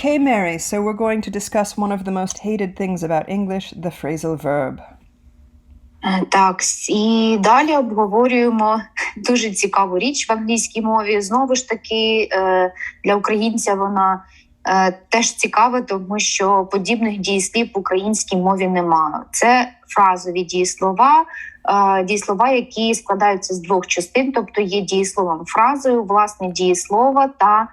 Okay, Mary, so we're going to discuss one of the most hated things about English, the phrasal verb. Так, і далі обговорюємо дуже цікаву річ в англійській мові. Знову ж таки, для українця вона теж цікава, тому що подібних дієслів в українській мові немає. Це фразові дієслова, які складаються з двох частин, тобто є дієсловом фразою, власне дієслова та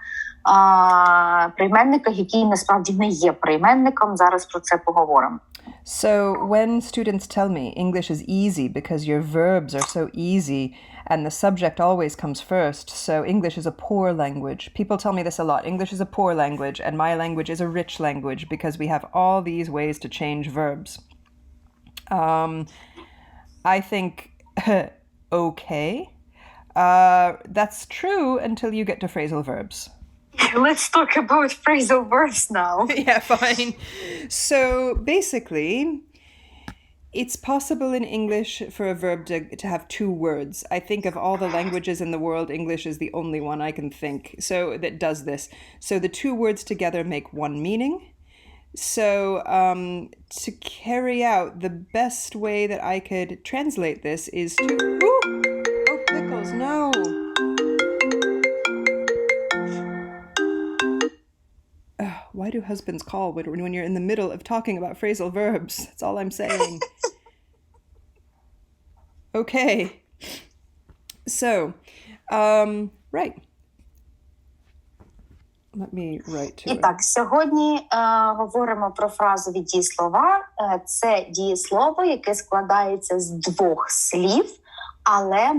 прийменника, який насправді не є прийменником. Зараз про це поговоримо. So when students tell me English is easy because your verbs are so easy and the subject always comes first, so English is a poor language. People tell me this a lot. English is a poor language and my language is a rich language because we have all these ways to change verbs. I think, okay, that's true until you get to phrasal verbs. Let's talk about phrasal verbs now. Yeah, fine. So basically, it's possible in English for a verb to have two words. I think of all the languages in the world, English is the only one I can think that does this. So the two words together make one meaning. So to carry out, the best way that I could translate this is to... Ooh! Oh, pickles, no! Why do husbands call when you're in the middle of talking about phrasal verbs? That's all I'm saying. Okay. So, right. Let me write to it. І так, сьогодні говоримо про фразові дієслова. Це дієслово, яке складається з двох слів, але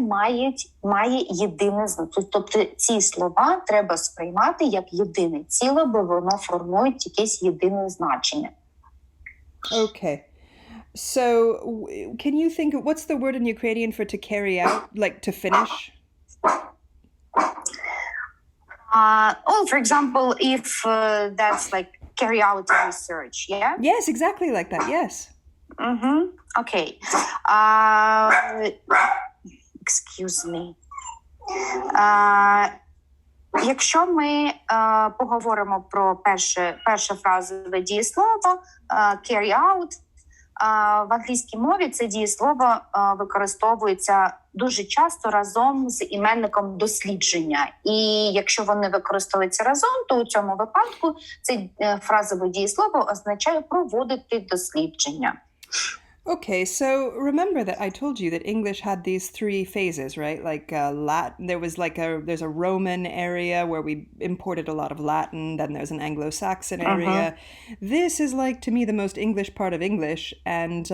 має єдине значення. Тобто ці слова треба сприймати як єдине ціле, бо воно формує якесь єдине значення. Okay. So, can you think of, what's the word in Ukrainian for to carry out, like to finish? For example, if that's like carry out research, yeah? Yes, exactly like that, yes. Okay. Excuse me. Якщо ми поговоримо про перше фразове дієслово carry out, в англійській мові це дієслово використовується дуже часто разом з іменником дослідження. І якщо вони використовуються разом, то у цьому випадку це фразове дієслово означає проводити дослідження. Okay, so remember that I told you that English had these three phases, right? Like Latin, there's a Roman area where we imported a lot of Latin, then there's an Anglo-Saxon area. This is like, to me, the most English part of English, and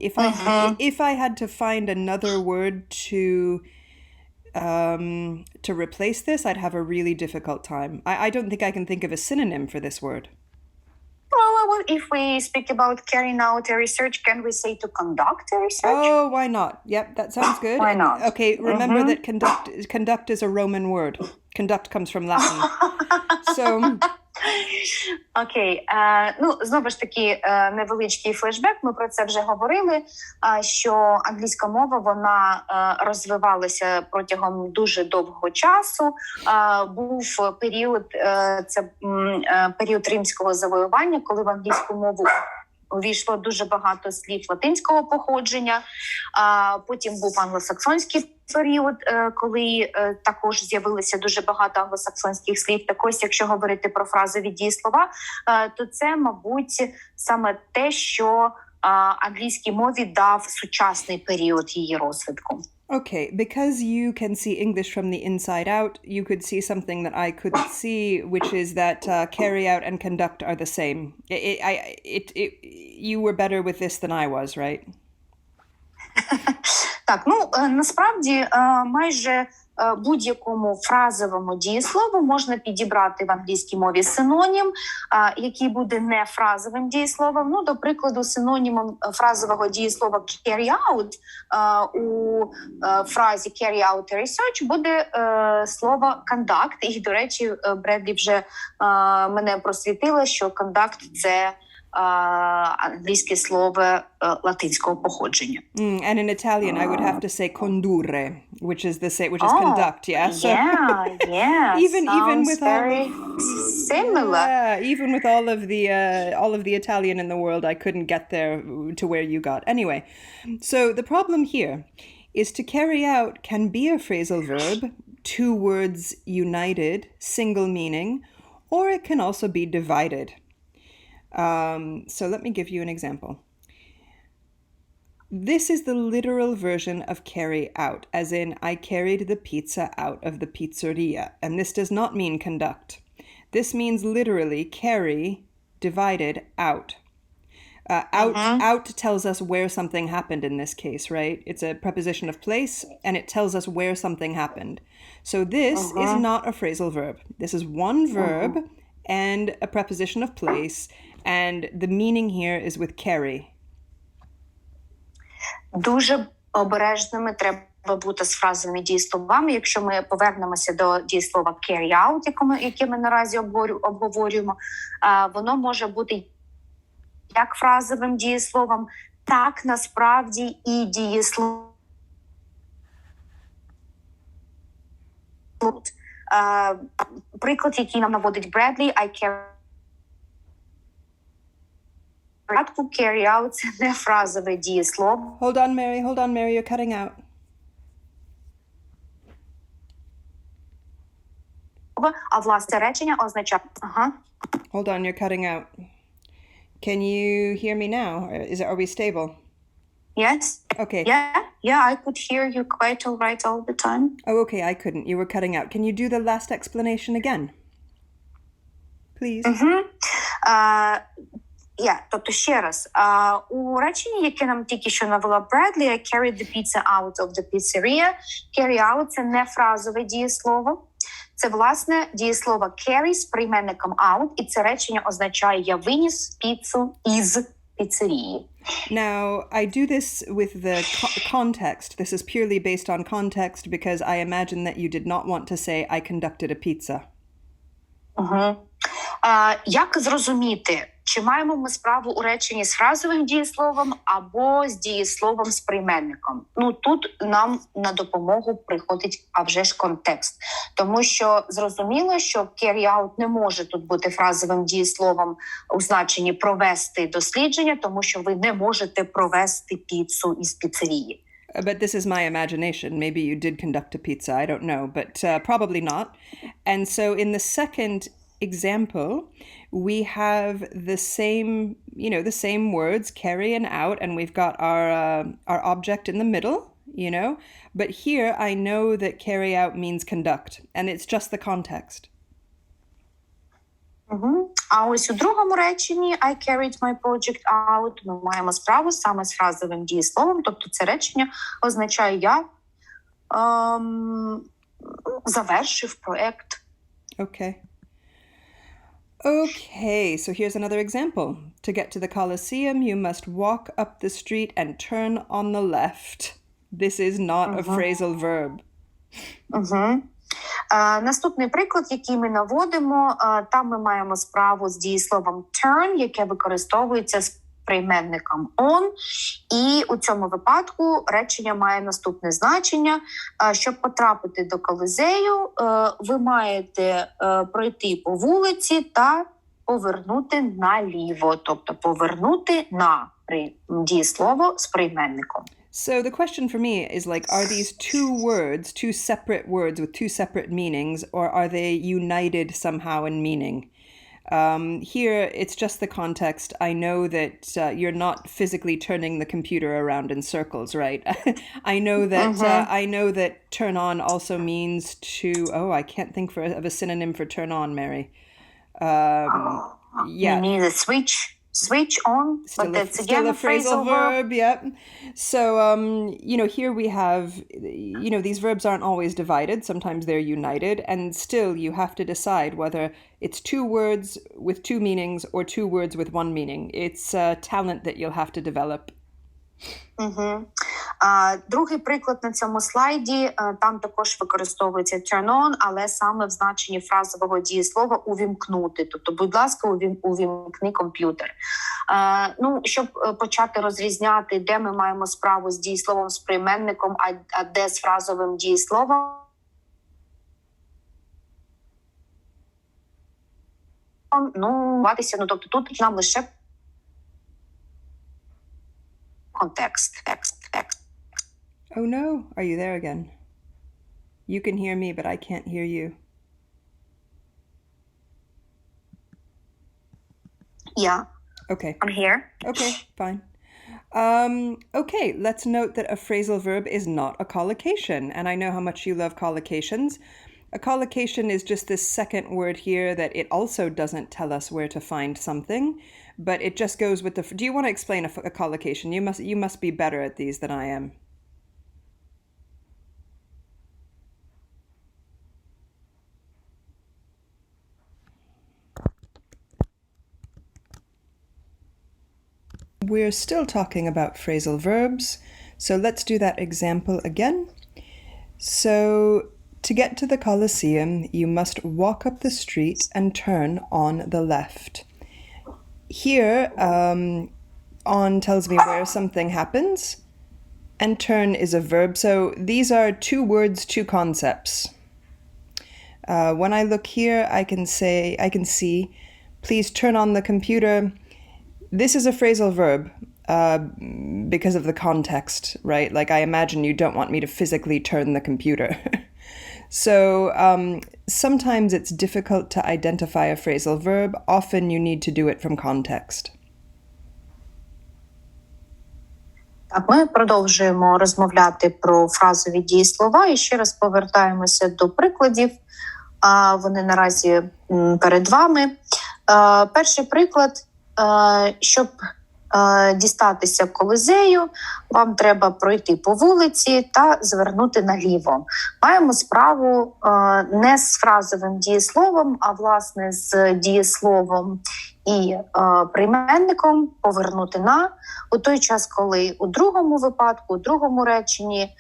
if I had to find another word to replace this, I'd have a really difficult time. I don't think I can think of a synonym for this word. Well, if we speak about carrying out a research, can we say to conduct a research? Oh, why not? Yep, that sounds good. Why not? Okay, remember that conduct is a Roman word. Conduct comes from Latin. So... Окей. Знову ж таки, невеличкий флешбек, ми про це вже говорили, що англійська мова, вона розвивалася протягом дуже довгого часу. Був період, це період римського завоювання, коли в англійську мову увійшло дуже багато слів латинського походження. Потім був англосаксонський період, коли також з'явилося дуже багато англосаксонських слів. Так ось, якщо говорити про фразові дієслова, то це, мабуть, саме те, що англійській мові дав сучасний період її розвитку. Okay, because you can see English from the inside out, you could see something that I couldn't see, which is that carry out and conduct are the same. You were better with this than I was, right? Так, насправді майже будь-якому фразовому дієслову можна підібрати в англійській мові синонім, який буде не фразовим дієсловом. До прикладу, синонімом фразового дієслова carry out у фразі carry out a research буде слово conduct. І, до речі, Бредлі вже мене просвітила, що conduct – це англійське слово латинського походження. And in Italian, I would have to say condurre, which is conduct, yeah? So Yeah. even with very similar. Yeah, even with all of the Italian in the world, I couldn't get there to where you got. Anyway, so the problem here is to carry out can be a phrasal verb, two words united, single meaning, or it can also be divided. So let me give you an example. This is the literal version of carry out, as in I carried the pizza out of the pizzeria, and this does not mean conduct. This means literally carry divided out. Out tells us where something happened in this case, right? It's a preposition of place, and it tells us where something happened. So this is not a phrasal verb. This is one verb and a preposition of place, and the meaning here is with carry. Дуже обережними треба бути з фразовими дієсловами. Якщо ми повернемося до дієслова carry out, яке ми наразі обговорюємо, воно може бути як фразовим дієсловом, так насправді і дієсловом. Приклад, який нам наводить Бредлі, carry out – це не фразове дієслово. Hold on, Mary, you're cutting out. А власне речення означає... Hold on, you're cutting out. Can you hear me now? Are we stable? Yes. Okay. Yeah, I could hear you quite all right all the time. Oh, okay, I couldn't. You were cutting out. Can you do the last explanation again? Please. Тобто ще раз. У реченні, яке нам тільки що навела Бредлі, I carried the pizza out of the pizzeria. Carry out – це не фразове дієслово. Це, власне, дієслово carry з прийменником out, і це речення означає «я виніс піцу із піцерії». Now, I do this with the context. This is purely based on context because I imagine that you did not want to say I conducted a pizza. Як зрозуміти, чи маємо ми справу у реченні з фразовим дієсловом або з дієсловом з прийменником? Тут нам на допомогу приходить, а вже ж, контекст. Тому що зрозуміло, що carry out не може тут бути фразовим дієсловом у значенні провести дослідження, тому що ви не можете провести піцу із піцерії. But this is my imagination. Maybe you did conduct a pizza. I don't know, but probably not. And so in the second example, we have the same words, carry and out, and we've got our object in the middle, But here I know that carry out means conduct, and it's just the context. А ось у другому реченні I carried my project out ми маємо справу саме з фразовим дієсловом, тобто це речення означає «я завершив проект». Okay, so here's another example. To get to the Colosseum, you must walk up the street and turn on the left. This is not a phrasal verb. Наступний приклад, який ми наводимо, там ми маємо справу з дієсловом turn, яке використовується з прийменником on, і у цьому випадку речення має наступне значення. Щоб потрапити до Колизею, ви маєте пройти по вулиці та повернути наліво, тобто повернути на дієслово з прийменником. So the question for me is are these two separate words with two separate meanings, or are they united somehow in meaning? Here, it's just the context. I know that you're not physically turning the computer around in circles, right? I know that turn on also means to. Oh, I can't think of a synonym for turn on, Mary. You need a switch on, but that's again a phrasal verb. Yep. So, here we have, these verbs aren't always divided. Sometimes they're united, and still you have to decide whether it's two words with two meanings or two words with one meaning. It's a talent that you'll have to develop. Другий приклад на цьому слайді, там також використовується turn on, але саме в значенні фразового дієслова увімкнути. Тобто, будь ласка, увімкни комп'ютер. Щоб почати розрізняти, де ми маємо справу з дієсловом, з прийменником, а де з фразовим дієсловом, тобто тут нам лише контекст. Oh no, are you there again? You can hear me, but I can't hear you. Yeah. Okay. I'm here. Okay, fine. Okay, let's note that a phrasal verb is not a collocation, and I know how much you love collocations. A collocation is just this second word here that it also doesn't tell us where to find something, but it just goes with the... Do you want to explain a collocation? You must be better at these than I am. We're still talking about phrasal verbs, so let's do that example again. So, to get to the Colosseum, you must walk up the street and turn on the left. Here, on tells me where something happens, and turn is a verb. So these are two words, two concepts. When I look here, I can see, please turn on the computer. This is a phrasal verb because of the context, right? Like, I imagine you don't want me to physically turn the computer. So sometimes it's difficult to identify a phrasal verb. Often you need to do it from context. Так, ми продовжуємо розмовляти про фразові дієслова і ще раз повертаємося до прикладів. Вони наразі перед вами. Перший приклад, щоб дістатися Колизею, вам треба пройти по вулиці та звернути наліво. Маємо справу не з фразовим дієсловом, а власне з дієсловом і прийменником повернути на, у той час, коли у другому випадку, у другому реченні,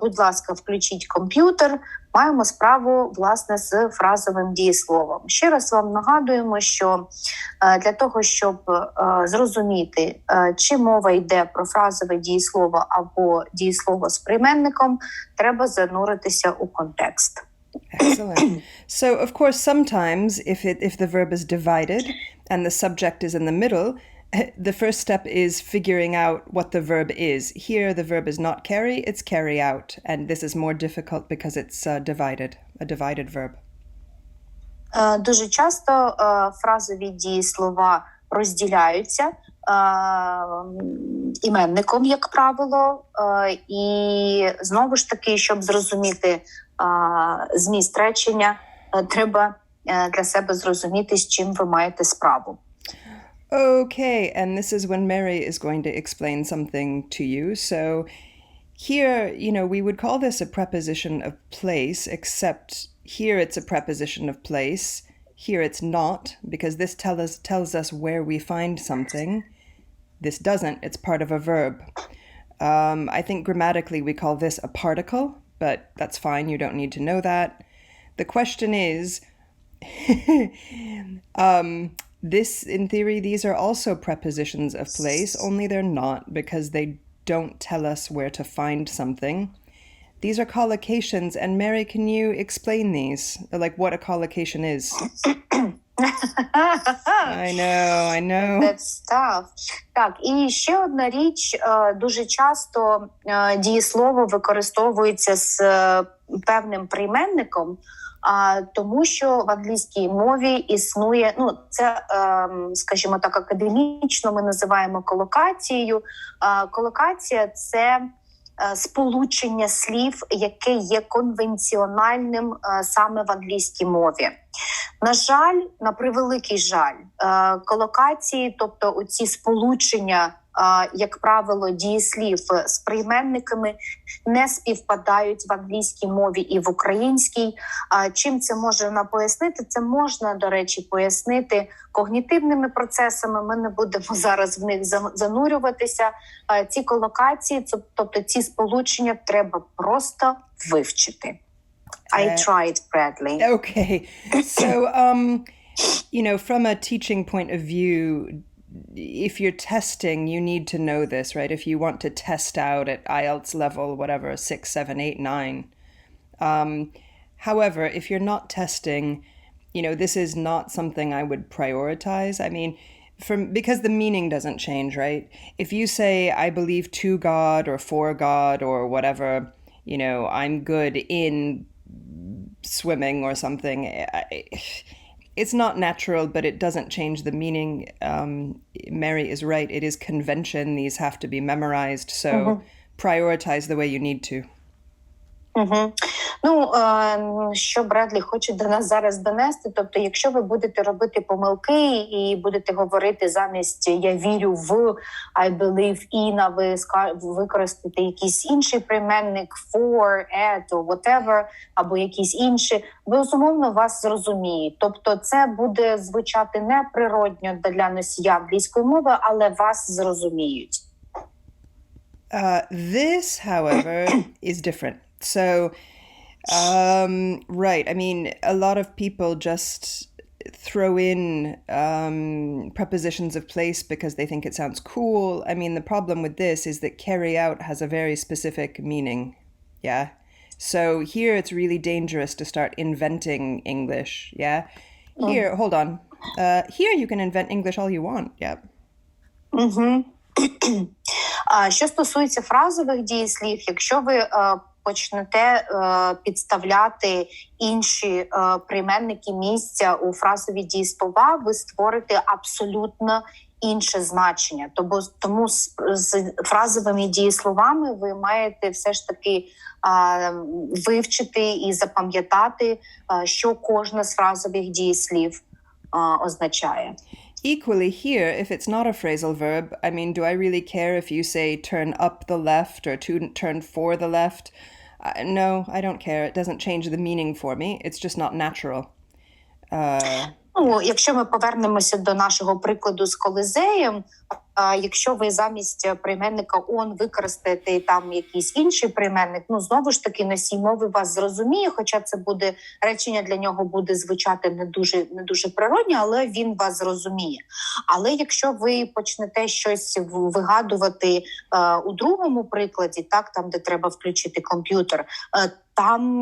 будь ласка, включіть комп'ютер, маємо справу, власне, з фразовим дієсловом. Ще раз вам нагадуємо, що для того, щоб зрозуміти, чи мова йде про фразове дієслово або дієслово з прийменником, треба зануритися у контекст. Excellent. So, of course, sometimes if the verb is divided and the subject is in the middle, the first step is figuring out what the verb is. Here, the verb is not carry, it's carry out. And this is more difficult because it's divided, a divided verb. Дуже часто фразові дієслова розділяються іменником, як правило, і знову ж таки, щоб зрозуміти зміст речення, треба для себе зрозуміти, з чим ви маєте справу. Okay, and this is when Mary is going to explain something to you. So here, we would call this a preposition of place, except here it's a preposition of place. Here it's not, because this tells us where we find something. This doesn't, it's part of a verb. I think grammatically we call this a particle, but that's fine, you don't need to know that. The question is, in theory, these are also prepositions of place, only they're not, because they don't tell us where to find something. These are collocations, and Mary, can you explain these? Like what a collocation is? I know. That's tough. Так, і ще одна річ, дуже часто дієслово використовується з певним прийменником, тому що в англійській мові існує, це, скажімо так, академічно ми називаємо колокацією. Колокація – це сполучення слів, яке є конвенціональним саме в англійській мові. На жаль, на превеликий жаль, колокації, тобто оці сполучення як правило, дієслів з прийменниками не співпадають в англійській мові і в українській. Чим це можна пояснити? Це можна, до речі, пояснити когнітивними процесами. Ми не будемо зараз в них занурюватися. Ці колокації, тобто ці сполучення, треба просто вивчити. I tried, Bradley. Okay. So, from a teaching point of view, if you're testing, you need to know this, right? If you want to test out at IELTS level, whatever, 6, 7, 8, 9. However, if you're not testing, this is not something I would prioritize. I mean, because the meaning doesn't change, right? If you say, I believe to God or for God or whatever, I'm good in swimming or something, it's not natural, but it doesn't change the meaning. Mary is right. It is convention. These have to be memorized. So prioritize the way you need to. Що Бредлі хоче до нас зараз донести, тобто якщо ви будете робити помилки і будете говорити замість «я вірю в», «I believe in», а ви використаєте якийсь інший прийменник «for», «at» or whatever, або якісь інші, безумовно вас зрозуміють. Тобто це буде звучати неприродньо для носія англійської мови, але вас зрозуміють. This, however, is different. So, right. I mean, a lot of people just throw in prepositions of place because they think it sounds cool. I mean, the problem with this is that carry out has a very specific meaning. Yeah. So here it's really dangerous to start inventing English. Yeah. Here, hold on. Here you can invent English all you want. Yeah. Що стосується фразових дієслів, якщо ви почнете підставляти інші прийменники місця у фразові дієслова, ви створите абсолютно інше значення. Тому з фразовими дієсловами ви маєте все ж таки вивчити і запам'ятати, що кожна з фразових дієслів означає. Equally here, if it's not a phrasal verb, I mean, do I really care if you say turn up the left or turn for the left? No, I don't care. It doesn't change the meaning for me. It's just not natural. Якщо ми повернемося до нашого прикладу з Колизеєм, якщо ви замість прийменника «он» використаєте там якийсь інший прийменник, знову ж таки носій мови вас зрозуміє, хоча це буде речення для нього буде звучати не дуже природньо, але він вас зрозуміє. Але якщо ви почнете щось вигадувати у другому прикладі, там, де треба включити комп'ютер, там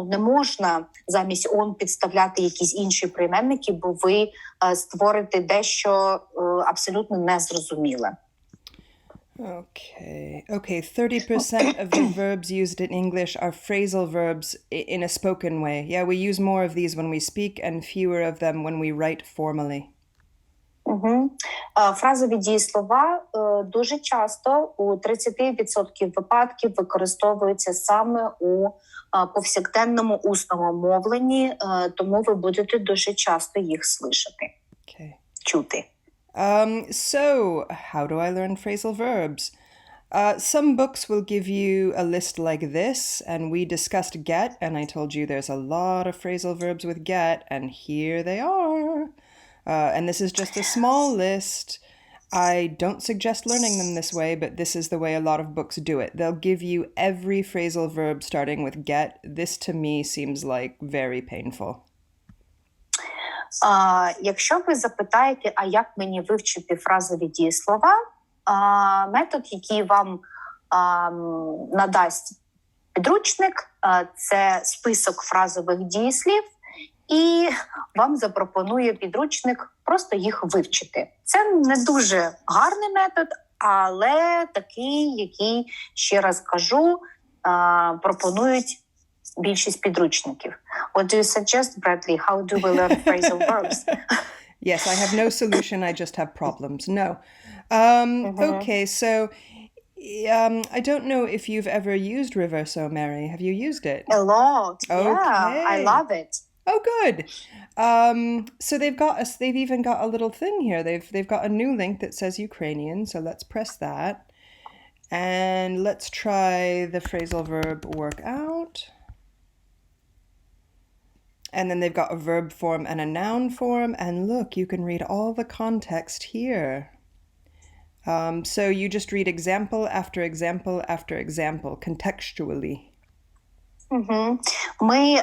не можна замість «он» підставляти якісь інші прийменники, бо ви створите дещо абсолютно незрозуміле. Okay, 30% of the verbs used in English are phrasal verbs in a spoken way. Yeah, we use more of these when we speak and fewer of them when we write formally. Фразові дієслова дуже часто у 30% випадків використовуються саме у повсякденному усному мовленні, тому ви будете дуже часто їх чути. So, how do I learn phrasal verbs? Some books will give you a list like this, and we discussed get, and I told you there's a lot of phrasal verbs with get, and here they are. And this is just a small list. I don't suggest learning them this way, but this is the way a lot of books do it. They'll give you every phrasal verb starting with get. This to me seems like very painful. Якщо ви запитаєте, а як мені вивчити фразові дієслова, метод, який вам надасть підручник, це список фразових дієслів, і вам запропонує підручник просто їх вивчити. Це не дуже гарний метод, але такий, який, ще раз кажу, пропонують більшість підручників. What do you suggest, Bradley? How do we learn phrasal verbs? Yes, I have no solution. I just have problems. No. Okay, so I don't know if you've ever used Reverso, Mary. Have you used it? A lot. Okay. Yeah, I love it. Oh, good. So they've even got a little thing here. They've got a new link that says Ukrainian. So let's press that. And let's try the phrasal verb work out. And then they've got a verb form and a noun form. And look, you can read all the context here. So you just read example after example after example, contextually. Угу. Ми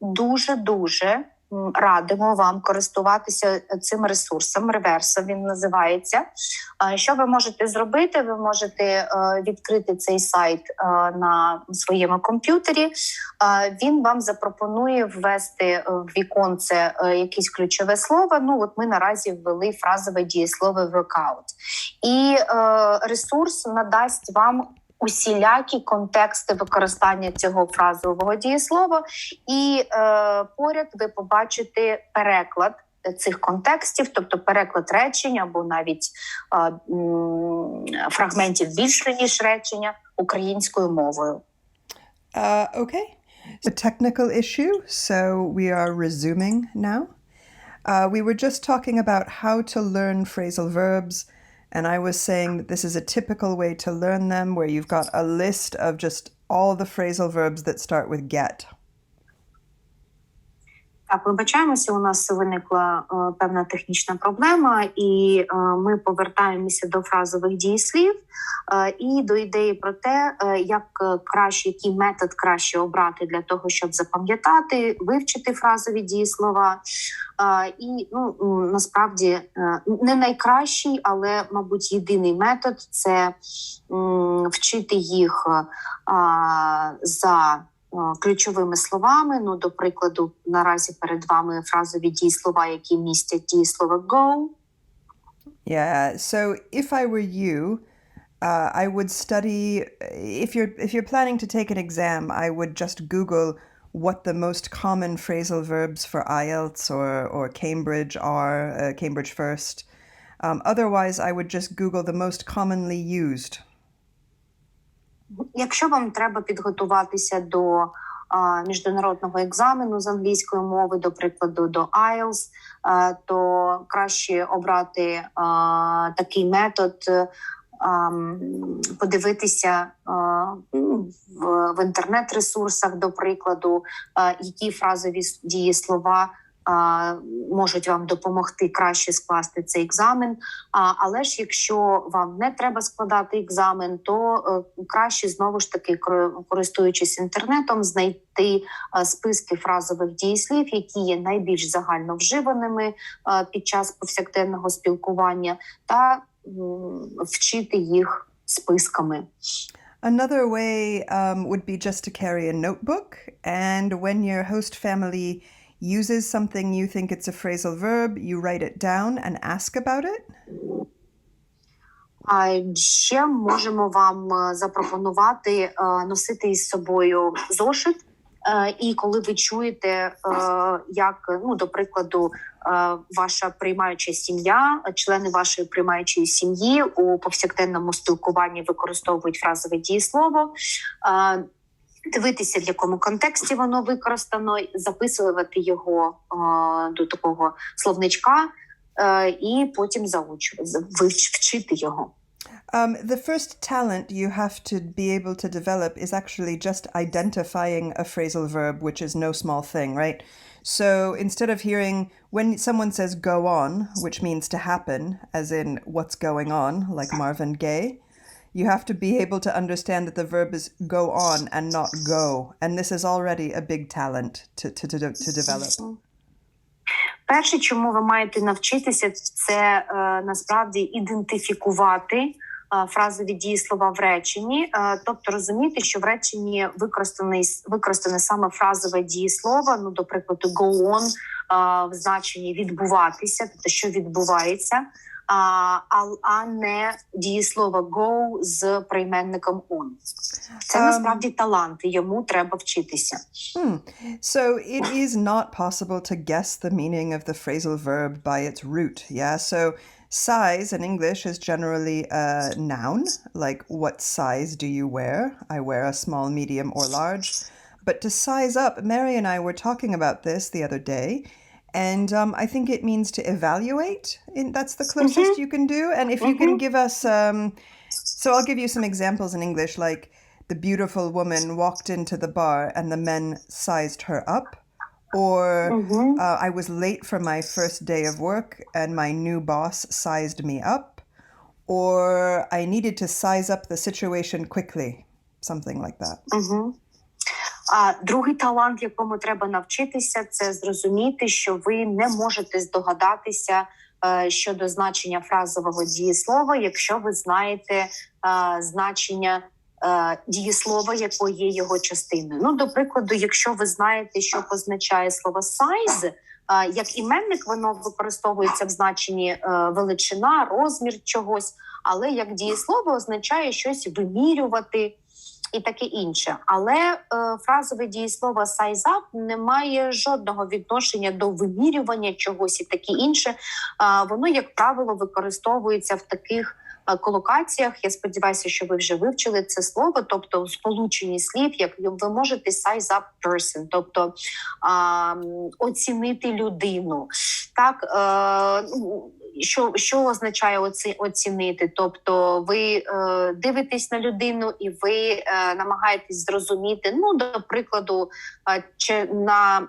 дуже-дуже радимо вам користуватися цим ресурсом, реверсом він називається. Що ви можете зробити? Ви можете відкрити цей сайт на своєму комп'ютері. Він вам запропонує ввести в віконце якесь ключове слово. Ну, от ми наразі ввели фразове дієслово workout. І ресурс надасть вам усілякі контексти використання цього фразового дієслова, і поряд ви побачите переклад цих контекстів, тобто переклад речень або навіть фрагментів більше, ніж речення українською мовою. Okay. A technical issue, so we are resuming now. We were just talking about how to learn phrasal verbs. And I was saying that this is a typical way to learn them, where you've got a list of just all the phrasal verbs that start with get. Так, вибачаємося, у нас виникла певна технічна проблема, і ми повертаємося до фразових дієслів і до ідеї про те, як краще, який метод краще обрати для того, щоб запам'ятати, вивчити фразові дієслова. І насправді не найкращий, але, мабуть, єдиний метод – це вчити їх за ключовими словами. Ну, до прикладу, наразі перед вами фразові дієслова, які містять дієслово go. Yeah, so if I were you, I would study, if you're planning to take an exam, I would just Google what the most common phrasal verbs for IELTS or Cambridge are, Cambridge First. Otherwise, I would just Google the most commonly used. Якщо вам треба підготуватися до міжнародного екзамену з англійської мови, до прикладу, до IELTS, то краще обрати такий метод, подивитися в інтернет-ресурсах, до прикладу, які фразові дієслова можуть вам допомогти краще скласти цей екзамен. Але ж якщо вам не треба складати екзамен, то краще, знову ж таки, користуючись інтернетом, знайти списки фразових дієслів, які є найбільш загально вживаними під час повсякденного спілкування, та вчити їх списками. Another way would be just to carry a notebook, and when your host family uses something you think it's a phrasal verb, you write it down and ask about it. Ще можемо вам запропонувати носити із собою зошит, і коли ви чуєте, як, до прикладу, ваша приймаюча сім'я, члени вашої приймаючої сім'ї у повсякденному спілкуванні використовують фразове дієслово, дивитися, в якому контексті воно використано, записувати його до такого словничка і потім вчити його. The first talent you have to be able to develop is actually just identifying a phrasal verb, which is no small thing, right? So instead of hearing when someone says go on, which means to happen, as in what's going on, like Marvin Gaye, you have to be able to understand that the verb is go on and not go. And this is already a big talent to develop. Перше, чому ви маєте навчитися, це насправді ідентифікувати фразові дієслова в реченні, тобто розуміти, що в реченні використане саме фразове дієслово, до прикладу, go on в значенні відбуватися, тобто що відбувається, а не дієслово go з прийменником on. Це насправді талант, і йому треба вчитися. So it is not possible to guess the meaning of the phrasal verb by its root, yeah? So size in English is generally a noun, like what size do you wear? I wear a small, medium, or large. But to size up, Mary and I were talking about this the other day, And I think it means to evaluate. That's the closest you can do. And if you can give us, so I'll give you some examples in English, like the beautiful woman walked into the bar and the men sized her up. Or I was late for my first day of work and my new boss sized me up. Or I needed to size up the situation quickly. Something like that. Другий талант, якому треба навчитися, це зрозуміти, що ви не можете здогадатися щодо значення фразового дієслова, якщо ви знаєте значення дієслова, яке є його частиною. Ну, до прикладу, якщо ви знаєте, що позначає слово size, як іменник воно використовується в значенні величина, розмір чогось, але як дієслово означає щось вимірювати і таке інше. Але фразове дієслово size up не має жодного відношення до вимірювання чогось і таке інше. Воно, як правило, використовується в таких колокаціях. Я сподіваюся, що ви вже вивчили це слово, тобто у сполученні слів, як ви можете size up person, тобто оцінити людину. Так, що означає оцінити? Тобто ви дивитесь на людину і ви намагаєтесь зрозуміти, ну, до прикладу, чи на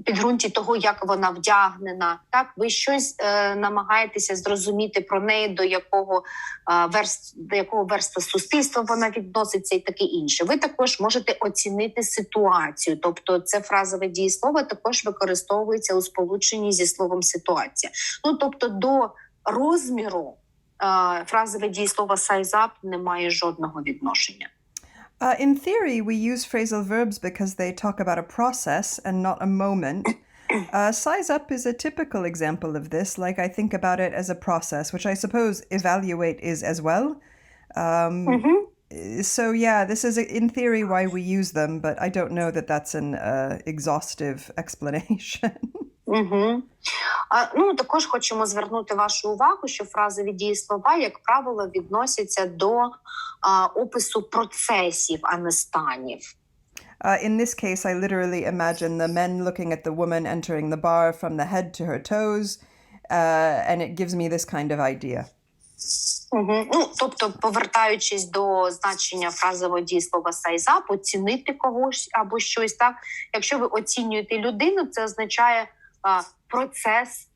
підґрунті того, як вона вдягнена, так, ви щось намагаєтеся зрозуміти про неї, до якого верства суспільства вона відноситься і таке інше. Ви також можете оцінити ситуацію, тобто це фразове дієслово також використовується у сполученні зі словом ситуація. Ну, тобто до розміру фразове дієслово size up не має жодного відношення. In theory, we use phrasal verbs because they talk about a process and not a moment. Size up is a typical example of this. Like, I think about it as a process, which I suppose evaluate is as well. So yeah, this is in theory why we use them, but I don't know that that's an exhaustive explanation. Ну, також хочемо звернути вашу увагу, що фразові дієслова, як правило, відносяться до опису процесів, а не станів. In this case, I literally imagine the men looking at the woman entering the bar from the head to her toes, and it gives me this kind of idea. Ну, тобто, повертаючись до значення фразового дієслова size up, оцінити когось або щось, так? Якщо ви оцінюєте людину, це означає процес,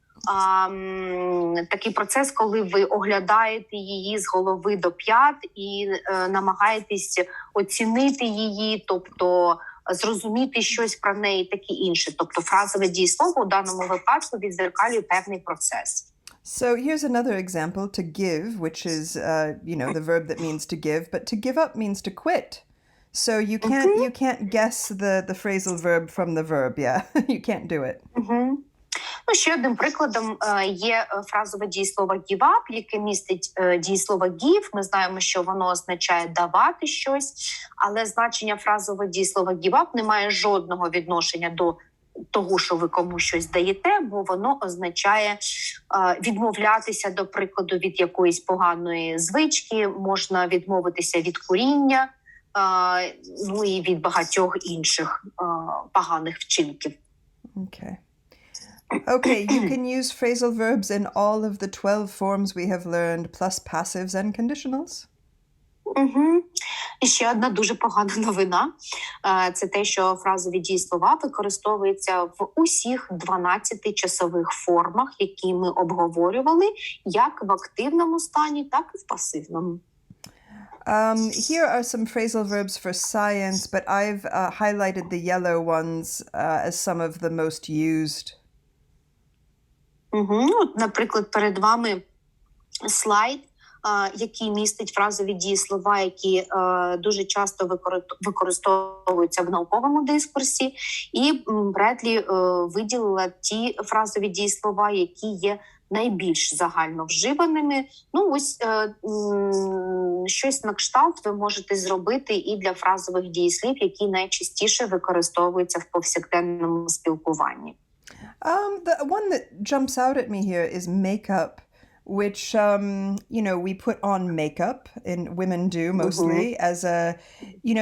такий процес, коли ви оглядаєте її з голови до п'ят і намагаєтесь оцінити її, тобто зрозуміти щось про неї, таке інше. Тобто фразове дієслово у даному випадку відзеркалює певний процес. So here's another example, to give, which is, the verb that means to give, but to give up means to quit. So you can't guess the phrasal verb from the verb, yeah. You can't do it. Ну, ще одним прикладом є фразове дієслово give up, яке містить дієслово give. Ми знаємо, що воно означає давати щось, але значення фразового дієслова give up не має жодного відношення до того, що ви комусь щось даєте, бо воно означає відмовлятися, до прикладу, від якоїсь поганої звички, можна відмовитися від куріння, ну і від багатьох інших поганих вчинків. Okay, you can use phrasal verbs in all of the 12 forms we have learned, plus passives and conditionals. І ще одна дуже погана новина – це те, що фразові дієслова використовуються в усіх 12 часових формах, які ми обговорювали, як в активному стані, так і в пасивному. Here are some phrasal verbs for science, but I've highlighted the yellow ones as some of the most used. Наприклад, перед вами слайд, який містить фразові дієслова, які дуже часто використовуються в науковому дискурсі, і Бредлі виділила ті фразові дієслова, які є найбільш загально вживаними. Ну, ось щось на кшталт ви можете зробити і для фразових дієслів, які найчастіше використовуються в повсякденному спілкуванні. The one that jumps out at me here is makeup, which, we put on makeup, and women do mostly, as a,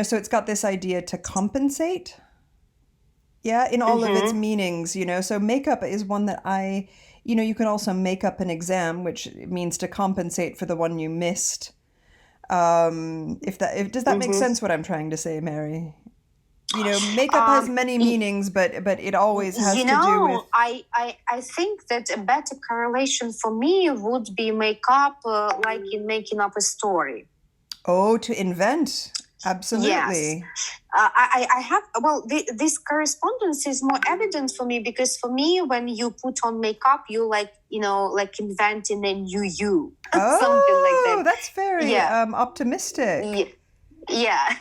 so it's got this idea to compensate. Yeah, in all of its meanings, you know. So makeup is one that you can also make up an exam, which means to compensate for the one you missed. Does that make sense what I'm trying to say, Mary? You know, makeup has many meanings, but it always has to do with... I think that a better correlation for me would be makeup, like in making up a story. Oh, to invent. Absolutely. Yes. I have, this correspondence is more evident for me because for me, when you put on makeup, you like inventing a new you. Something like that. Oh, that's very optimistic. Yeah.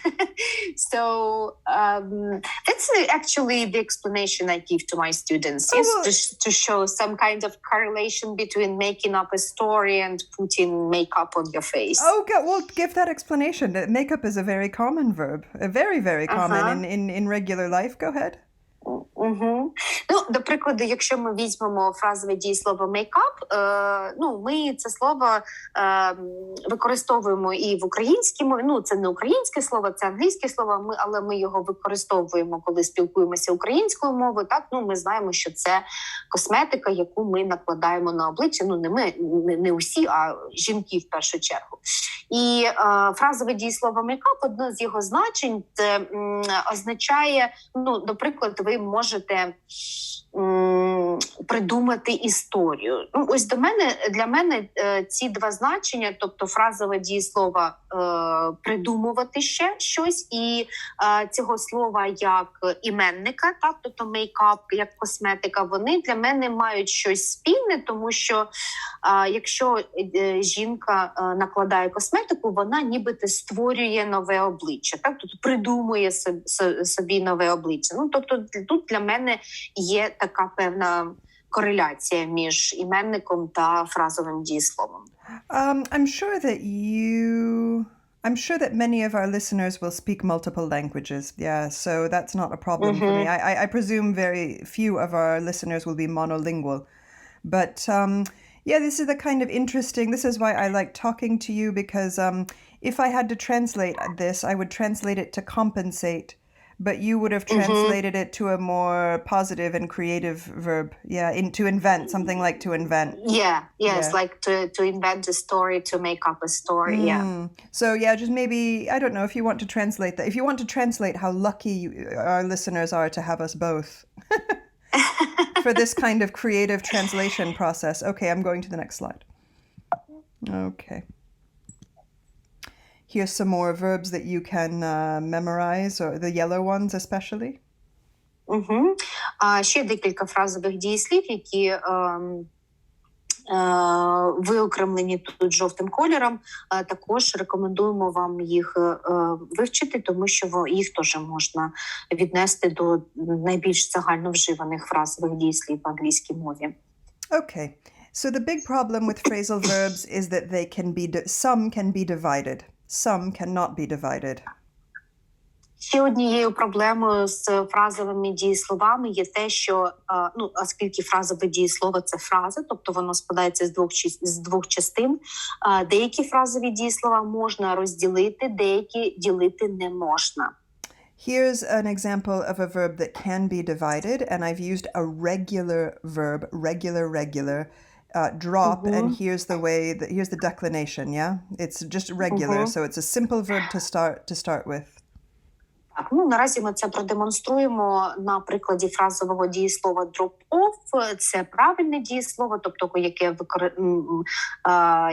So that's actually the explanation I give to my students, to show some kind of correlation between making up a story and putting makeup on your face. Okay, well, give that explanation. Makeup is a very common verb, very, very common in regular life. Go ahead. Ну, до прикладу, якщо ми візьмемо фразове дієслово make-up, ми це слово використовуємо і в українській мові. Ну, це не українське слово, це англійське слово, але ми його використовуємо, коли спілкуємося українською мовою. Так, ми знаємо, що це косметика, яку ми накладаємо на обличчя. Ну, не ми, не усі, а жінки в першу чергу. І фразове дієслово make-up, одне з його значень, це означає, до прикладу, ви можете придумати історію. Ось для мене ці два значення, тобто фразове дієслово придумувати ще щось, і цього слова як іменника, так, тобто make-up, як косметика, вони для мене мають щось спільне, тому що якщо жінка накладає косметику, вона нібито створює нове обличчя, так, тобто придумує собі нове обличчя. Тобто тут для мене є така певна кореляція між іменником та фразовим дієсловом. I'm sure that many of our listeners will speak multiple languages. Yeah, so that's not a problem for me. I presume very few of our listeners will be monolingual. But this is the kind of interesting, this is why I like talking to you, because if I had to translate this, I would translate it to compensate. But you would have translated it to a more positive and creative verb. Yeah, to invent, something like to invent. Yes, like to invent a story, to make up a story, So just maybe, I don't know if you want to translate that. If you want to translate how lucky our listeners are to have us both for this kind of creative translation process. Okay, I'm going to the next slide. Okay. Here's some more verbs that you can memorize, or the yellow ones especially. Ще декілька фразових дієслів, які виокремлені тут жовтим кольором. Також рекомендуємо вам їх вивчити, тому що їх теж можна віднести до найбільш загально вживаних фразових дієслів в англійській мові. Okay. So the big problem with phrasal verbs is that some can be divided. Some cannot be divided. Ще однією проблемою з фразовими дієсловами є те, що, оскільки фразове дієслово – це фраза, тобто воно складається з двох частин, деякі фразові дієслова можна розділити, деякі ділити не можна. Here's an example of a verb that can be divided, and I've used a regular verb, regular, drop, and here's the declination, yeah? It's just regular, so it's a simple verb to start with. Так, наразі ми це продемонструємо на прикладі фразового дієслова drop off. Це правильне дієслово, тобто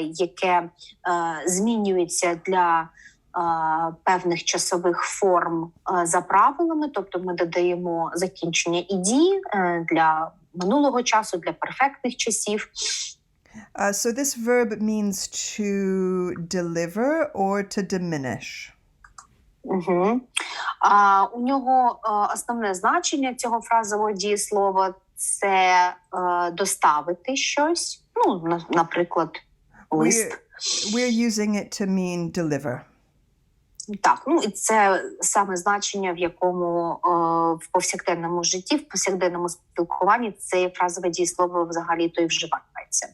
яке змінюється для певних часових форм за правилами, тобто ми додаємо закінчення «іді» для минулого часу, для перфектних часів. So this verb means to deliver or to diminish. У нього основне значення цього фразового дієслова – це доставити щось, наприклад, лист. We're using it to mean deliver. Так, і це саме значення, в якому в повсякденному житті, в повсякденному спілкуванні це фразове дієслово взагалі-то і вживається.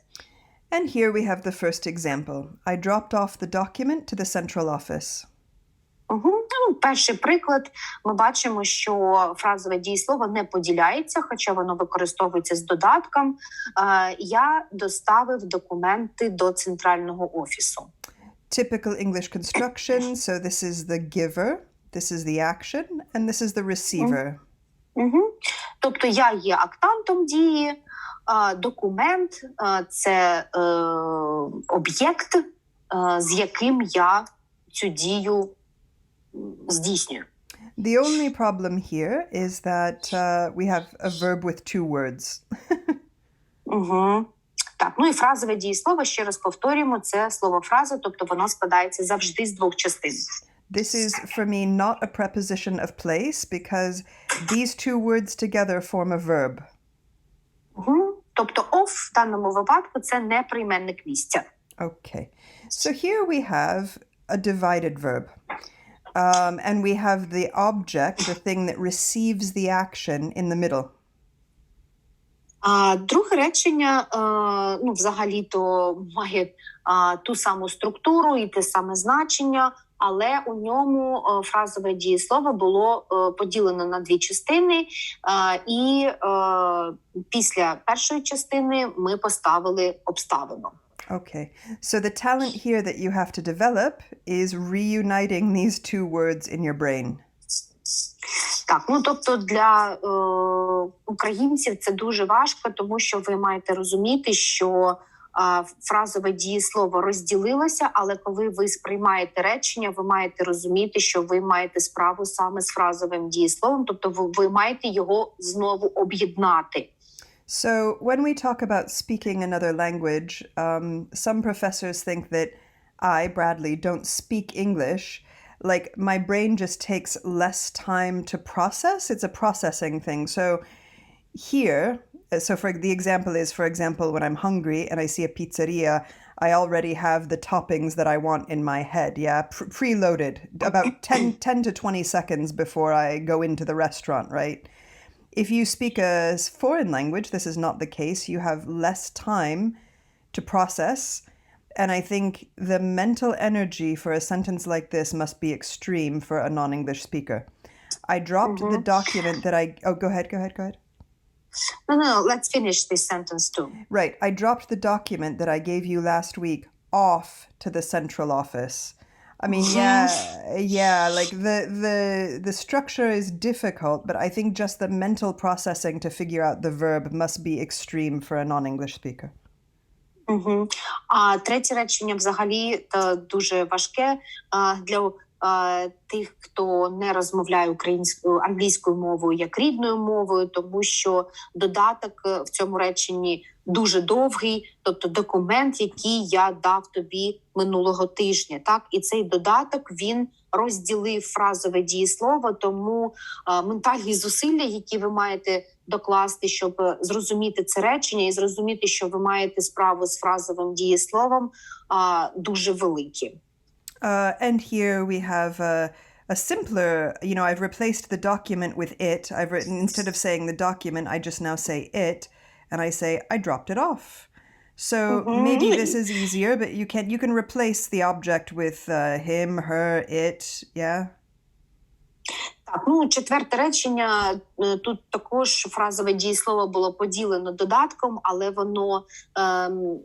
And here we have the first example. I dropped off the document to the central office. Ну, перший приклад, ми бачимо, що фразове дієслово не поділяється, хоча воно використовується з додатком. Я доставив документи до центрального офісу. Typical English construction, so this is the giver, this is the action, and this is the receiver. Угу. Тобто я є актантом дії, документ – це об'єкт, з яким я цю дію здійснюю. The only problem here is that we have a verb with two words. Угу. Так, ну і фразове дієслово, ще раз повторюємо, це слово фраза, тобто воно складається завжди з двох частин. This is, for me, not a preposition of place because these two words together form a verb. Угу. Тобто of в даному випадку це не прийменник місця. Okay. So here we have a divided verb. And we have the object, the thing that receives the action in the middle. Друге речення, ну, взагалі-то має ту саму структуру і те саме значення, але у ньому фразове дієслово було поділено на дві частини, і після першої частини ми поставили обставину. Okay, so the talent here that you have to develop is reuniting these two words in your brain. Так, ну тобто для українців це дуже важко, тому що ви маєте розуміти, що фразове дієслово розділилося, але коли ви сприймаєте речення, ви маєте розуміти, що ви маєте справу саме з фразовим дієсловом, тобто ви маєте його знову об'єднати. So when we talk about speaking another language, some professors think that I, Bradley, don't speak English. Like my brain just takes less time to process. It's a processing thing. So here, so for the example is, for example, when I'm hungry and I see a pizzeria, I already have the toppings that I want in my head. Yeah, preloaded about 10 to 20 seconds before I go into the restaurant, right? If you speak a foreign language, this is not the case. You have less time to process. And I think the mental energy for a sentence like this must be extreme for a non-English speaker. I dropped the document that I... Oh, go ahead. No, let's finish this sentence too. Right. I dropped the document that I gave you last week off to the central office. I mean, yeah, like the structure is difficult, but I think just the mental processing to figure out the verb must be extreme for a non-English speaker. Угу. А третє речення взагалі дуже важке для тих, хто не розмовляє англійською мовою як рідною мовою, тому що додаток в цьому реченні дуже довгий, тобто документ, який я дав тобі минулого тижня. Так? І цей додаток, він розділив фразове дієслово, тому ментальні зусилля, які ви маєте докласти, щоб зрозуміти це речення і зрозуміти, що ви маєте справу з фразовим дієсловом, дуже великі. And here we have a simpler, I've replaced the document with it. I've written, instead of saying the document, I just now say it, and I say, I dropped it off. So maybe this is easier, but you can replace the object with him, her, it, yeah? Так, ну, четверте речення, тут також фразове дієслово було поділено додатком, але воно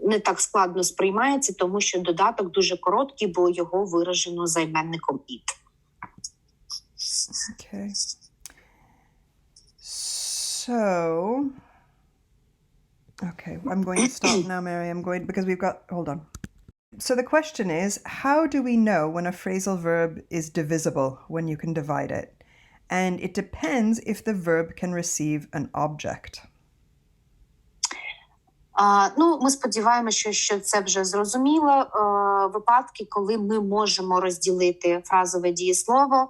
не так складно сприймається, тому що додаток дуже короткий, бо його виражено займенником it. Okay. So, okay, I'm going to stop now, Mary. Because we've got, hold on. So the question is, how do we know when a phrasal verb is divisible, when you can divide it? And it depends if the verb can receive an object. Ну, ми сподіваємося, що це вже зрозуміло. Випадки, коли ми можемо розділити фразове дієслово,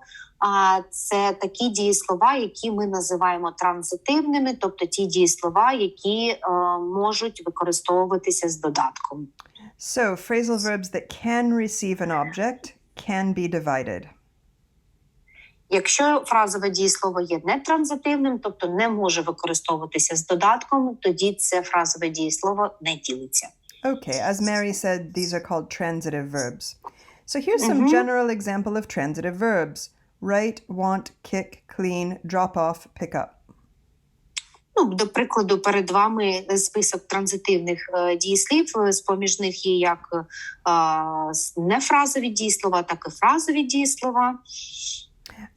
це такі дієслова, які ми називаємо транзитивними, тобто ті дієслова, які можуть використовуватися з додатком. So, phrasal verbs that can receive an object can be divided. Якщо фразове дієслово є нетранзитивним, тобто не може використовуватися з додатком, тоді це фразове дієслово не ділиться. Okay, as Mary said, these are called transitive verbs. So here's some general example of transitive verbs. write, want, kick, clean, drop off, pick up. Ну, до прикладу, перед вами список транзитивних дієслів. З-поміж них є як нефразові дієслова, так і фразові дієслова.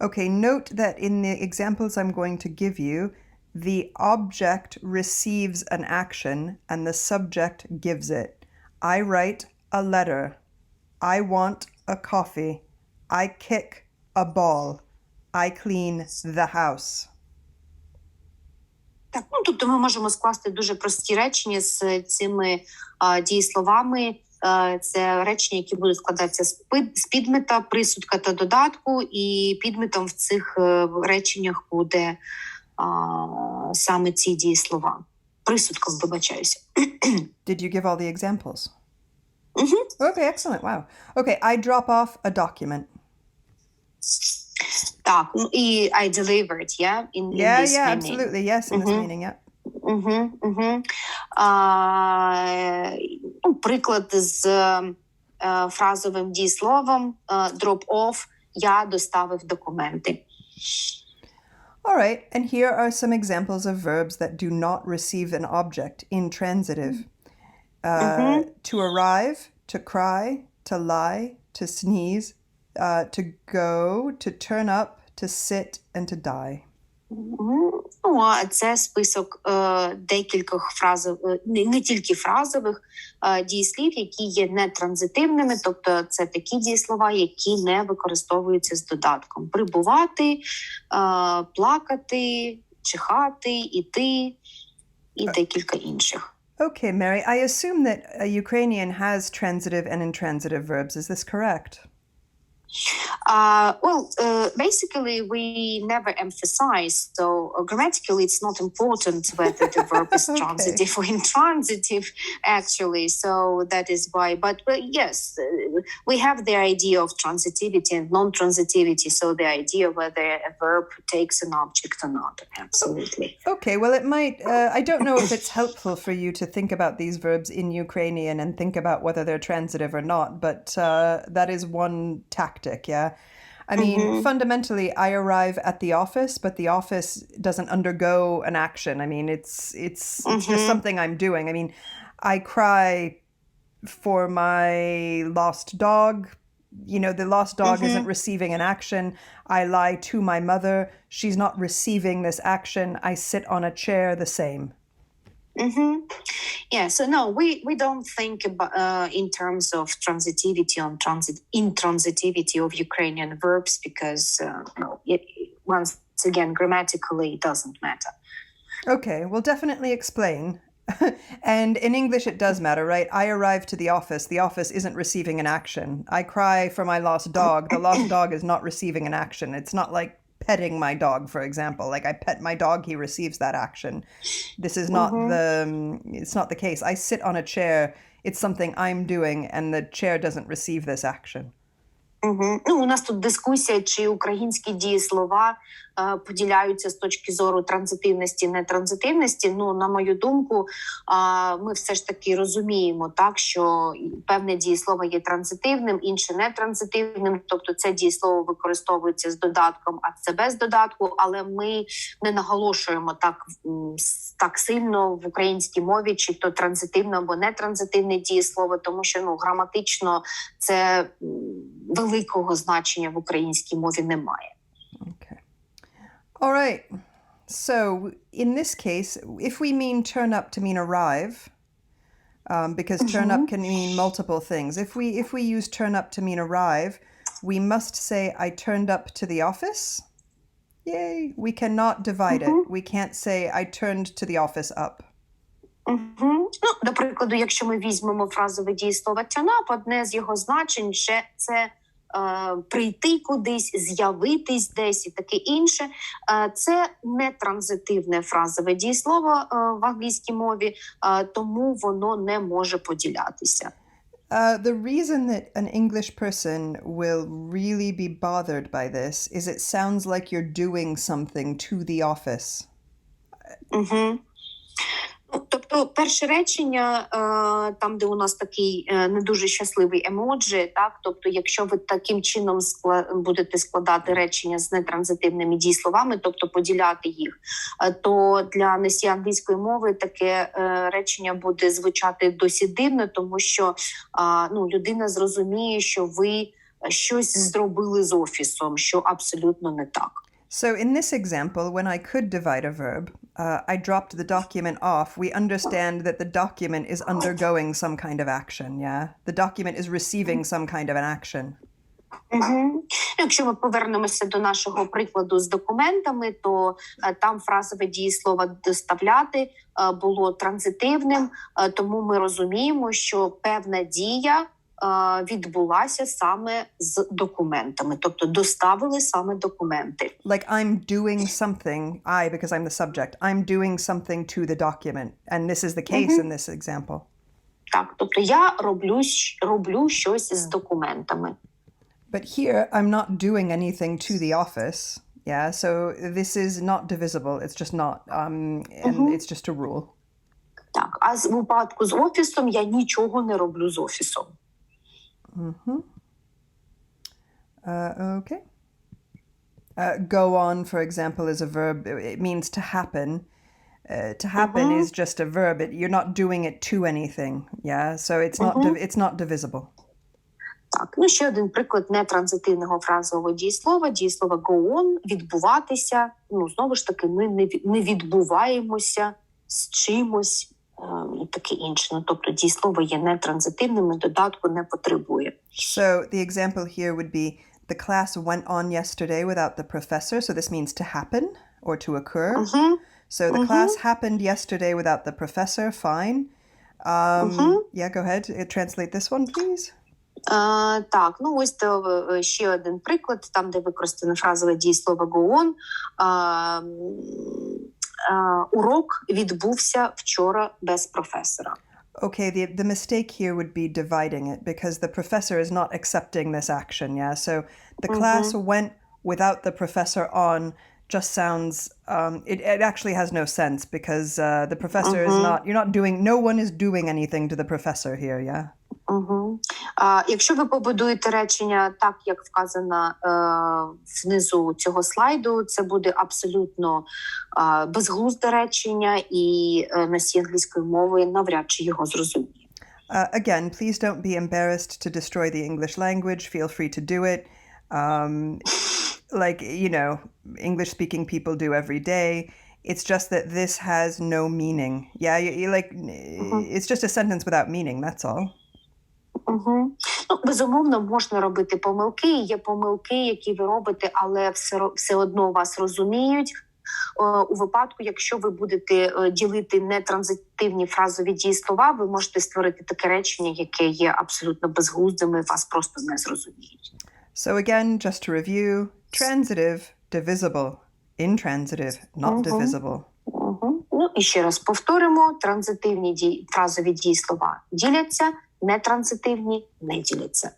Okay, note that in the examples I'm going to give you, the object receives an action and the subject gives it. I write a letter. I want a coffee. I kick a ball. I clean the house. Так, ну, тобто ми можемо скласти дуже прості речення з цими дієсловами. Це речення, які будуть складатися з підмета, присудка та додатку, і підметом в цих реченнях буде саме ці дієслова. Присудком, вибачаюся. Did you give all the examples? Okay, excellent. Wow. Okay, I drop off a document. Так, ну і I delivered, yeah? In Yeah, this meaning. absolutely. Yes, in this meaning, yeah. Ну, приклад з фразовим дієсловом drop off, я доставив документи. All right, and here are some examples of verbs that do not receive an object, intransitive. To arrive, to cry, to lie, to sneeze, to go, to turn up, to sit, and to die. Ну, а це список декількох фразових, не тільки фразових дієслів, які є нетранзитивними, тобто це такі дієслова, які не використовуються з додатком. Прибувати, плакати, чихати, іти і декілька інших. Okay, Mary, I assume that Ukrainian has transitive and intransitive verbs. Is this correct? Basically, we never emphasize, so grammatically it's not important whether the verb is transitive or intransitive, actually, so that is why. But yes, we have the idea of transitivity and non-transitivity, so the idea whether a verb takes an object or not, absolutely. Okay, well, it might, I don't know if it's helpful for you to think about these verbs in Ukrainian and think about whether they're transitive or not, but that is one tactic, yeah? I mean, fundamentally, I arrive at the office, but the office doesn't undergo an action. I mean, it's just something I'm doing. I mean, I cry for my lost dog. You know, the lost dog isn't receiving an action. I lie to my mother. She's not receiving this action. I sit on a chair, the same. Yeah, so no, we don't think about in terms of transitivity on intransitivity of Ukrainian verbs because no, once again, grammatically, it doesn't matter. Okay, we'll definitely explain. And in English, it does matter, right? I arrive to the office. The office isn't receiving an action. I cry for my lost dog. The lost dog is not receiving an action. It's not like petting my dog, for example. Like I pet my dog, he receives that action. This is not it's not the case. I sit on a chair. It's something I'm doing and the chair doesn't receive this action. Ну, у нас тут дискусія, чи українські дієслова поділяються з точки зору транзитивності, нетранзитивності. Ну, на мою думку, ми все ж таки розуміємо, так, що певне дієслово є транзитивним, інше нетранзитивним, тобто це дієслово використовується з додатком, а це без додатку, але ми не наголошуємо так сильно в українській мові, чи то транзитивне або нетранзитивне дієслово, тому що, ну, граматично це великого значення в українській мові немає. Okay. All right. So in this case, if we mean turn up to mean arrive, because turn up can mean multiple things. If we use turn up to mean arrive, we must say I turned up to the office. Yay. We cannot divide it. We can't say I turned to the office up. Ну, до прикладу, якщо ми візьмемо фразове дієслово turn up, одне з його значень – це прийти кудись, з'явитись десь і таке інше. Це не транзитивне фразове дієслово в англійській мові, тому воно не може поділятися. The reason that an English person will really be bothered by this is it sounds like you're doing something to the office. Тобто Тобто перше речення, там, де у нас такий не дуже щасливий емоджі, так, тобто якщо ви таким чином будете складати речення з нетранзитивними дієсловами, тобто поділяти їх, то для носія англійської мови таке речення буде звучати досить дивно, тому що людина зрозуміє, що ви щось зробили з офісом, що абсолютно не так. So in this example, when I could divide a verb, I dropped the document off. We understand that the document is undergoing some kind of action, yeah? The document is receiving some kind of an action. Якщо ми повернемося до нашого прикладу з документами, то там фразове дієслово «доставляти» було транзитивним, тому ми розуміємо, що певна дія відбулася саме з документами, тобто доставили саме документи. Like I'm doing something, because I'm the subject, I'm doing something to the document. And this is the case in this example. Так, тобто я роблю щось з документами. But here, I'm not doing anything to the office. Yeah, so this is not divisible. It's just not, and it's just a rule. Так, а в випадку з офісом я нічого не роблю з офісом. Okay. Go on, for example, is a verb. It means to happen. To happen is just a verb. You're not doing it to anything. Yeah, so it's not divisible. Так, ще один приклад нетранзитивного фразового дієслова. Дієслово go on, відбуватися. Знову ж таки, ми не відбуваємося з чимось і таке інше. Тобто дієслово є нетранзитивним, і додатку не потребує. So the example here would be the class went on yesterday without the professor. So this means to happen or to occur. So the class happened yesterday without the professor. Fine. Yeah, go ahead. Translate this one, please. Так, ось ще один приклад, там, де використане фразове дієслово go on. Урок відбувся вчора без професора. Okay, the mistake here would be dividing it because the professor is not accepting this action, yeah? So the class went without the professor on just sounds, it actually has no sense because the professor is not, no one is doing anything to the professor here, yeah? Якщо ви побудуєте речення так, як вказано внизу цього слайду, це буде абсолютно безглузде речення, і носій англійської мови навряд чи його зрозуміє. Again, please don't be embarrassed to destroy the English language. Feel free to do it. Like, English-speaking people do every day. It's just that this has no meaning. Yeah, it's just a sentence without meaning, that's all. Безумовно, можна робити помилки. Є помилки, які ви робите, але все одно вас розуміють. У випадку, якщо ви будете ділити нетранзитивні фразові дієслова, ви можете створити таке речення, яке є абсолютно безглуздим, і вас просто не зрозуміють. So again, just to review, transitive, divisible, intransitive, not divisible. І ще раз повторимо, транзитивні фразові дієслова діляться, нетранзитивні не діляться.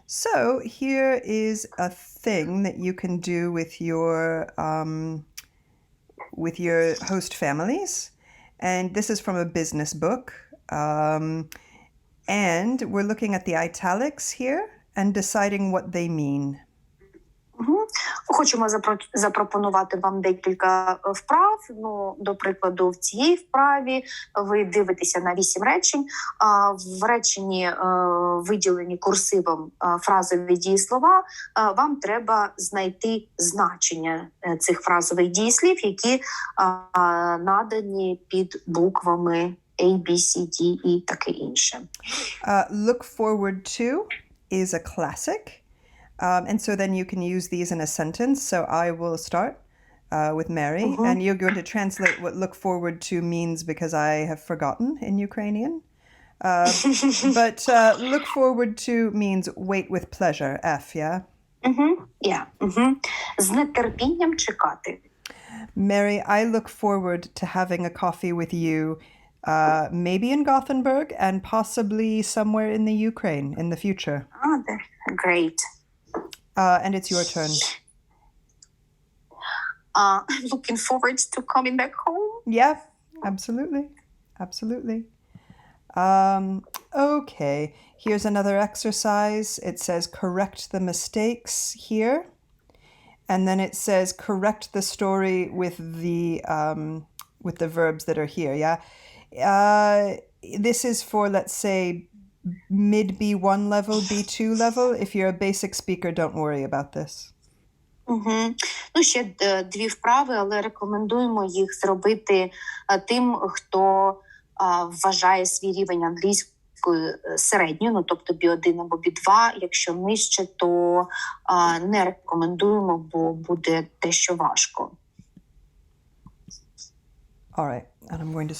So here is a thing that you can do with your host families, and this is from a business book, and we're looking at the italics here and deciding what they mean. Хочемо запропонувати вам декілька вправ. До прикладу, в цій вправі ви дивитеся на 8 речень. В реченні, виділені курсивом фразові дієслова, вам треба знайти значення цих фразових дієслів, які надані під буквами A, B, C, D і таке інше. Look forward to is a classic. And so then you can use these in a sentence. So I will start with Mary, and you're going to translate what look forward to means because I have forgotten in Ukrainian. But look forward to means wait with pleasure, F, yeah? Yeah. З нетерпінням чекати. Mary, I look forward to having a coffee with you, maybe in Gothenburg and possibly somewhere in the Ukraine in the future. Great. And it's your turn. I'm looking forward to coming back home. Yeah, absolutely. absolutely. Okay, here's another exercise. It says correct the mistakes here. And then it says correct the story with the verbs that are here, yeah? This is for, let's say, mid B1 level, B2 level. If you're a basic speaker, don't worry about this. Угу. Ну, ще дві вправи, але рекомендуємо їх зробити тим, хто вважає свій рівень англійської середньою, ну, тобто B1 або B2. Якщо нижче, то не рекомендуємо, бо буде дещо важко. All right, and I'm going to